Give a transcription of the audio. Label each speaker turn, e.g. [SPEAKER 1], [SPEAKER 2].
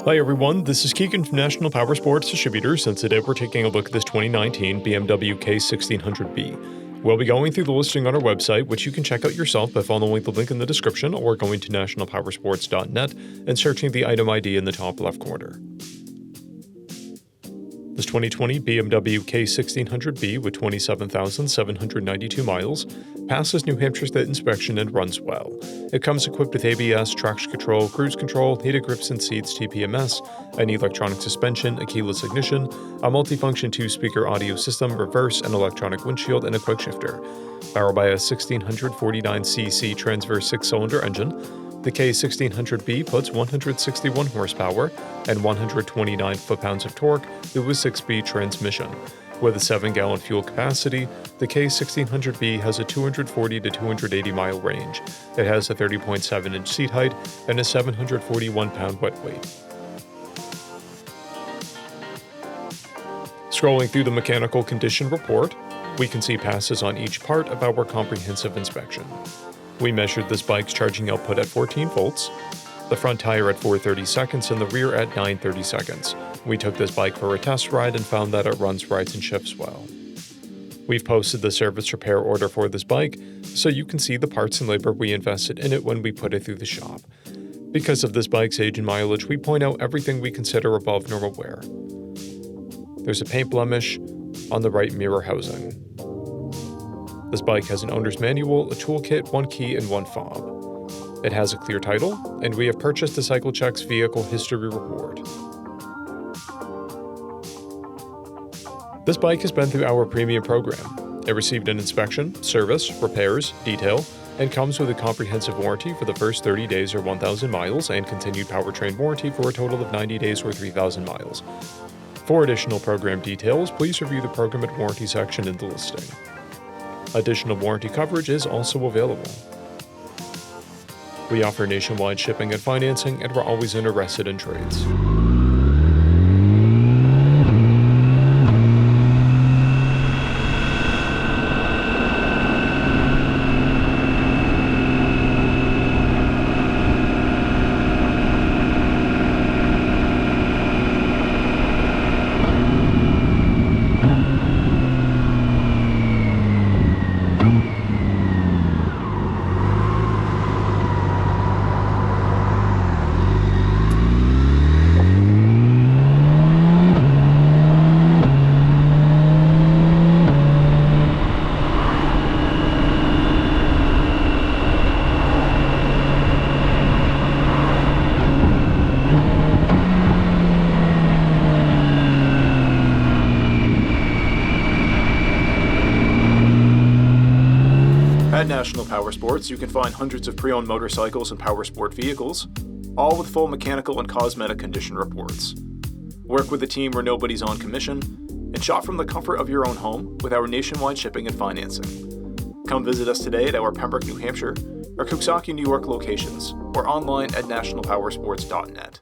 [SPEAKER 1] Hi everyone, this is Keegan from National Powersports Distributors, and today we're taking a look at this 2019 BMW K1600B. We'll be going through the listing on our website, which you can check out yourself by following the link in the description or going to nationalpowersports.net and searching the item ID in the top left corner. This 2020 BMW K1600B with 27,792 miles passes New Hampshire State inspection and runs well. It comes equipped with ABS, traction control, cruise control, heated grips and seats, TPMS, an electronic suspension, a keyless ignition, a multifunction 2-speaker audio system, reverse and electronic windshield, and a quick shifter. Powered by a 1649cc transverse 6-cylinder engine, the K1600B puts 161 horsepower and 129 foot-pounds of torque through a 6-speed transmission. With a 7-gallon fuel capacity, the K1600B has a 240 to 280 mile range. It has a 30.7-inch seat height and a 741-pound wet weight. Scrolling through the mechanical condition report, we can see passes on each part of our comprehensive inspection. We measured this bike's charging output at 14 volts, the front tire at 430 seconds, and the rear at 930 seconds. We took this bike for a test ride and found that it runs, rides, and shifts well. We've posted the service repair order for this bike, so you can see the parts and labor we invested in it when we put it through the shop. Because of this bike's age and mileage, we point out everything we consider above normal wear. There's a paint blemish on the right mirror housing. This bike has an owner's manual, a toolkit, 1 key, and 1 fob. It has a clear title, and we have purchased the CycleCheck's vehicle history report. This bike has been through our premium program. It received an inspection, service, repairs, detail, and comes with a comprehensive warranty for the first 30 days or 1,000 miles and continued powertrain warranty for a total of 90 days or 3,000 miles. For additional program details, please review the program and warranty section in the listing. Additional warranty coverage is also available. We offer nationwide shipping and financing, and we're always interested in trades.
[SPEAKER 2] At National Powersports, you can find hundreds of pre-owned motorcycles and powersport vehicles, all with full mechanical and cosmetic condition reports. Work with a team where nobody's on commission, and shop from the comfort of your own home with our nationwide shipping and financing. Come visit us today at our Pembroke, New Hampshire, or Coxsackie, New York locations, or online at nationalpowersports.net.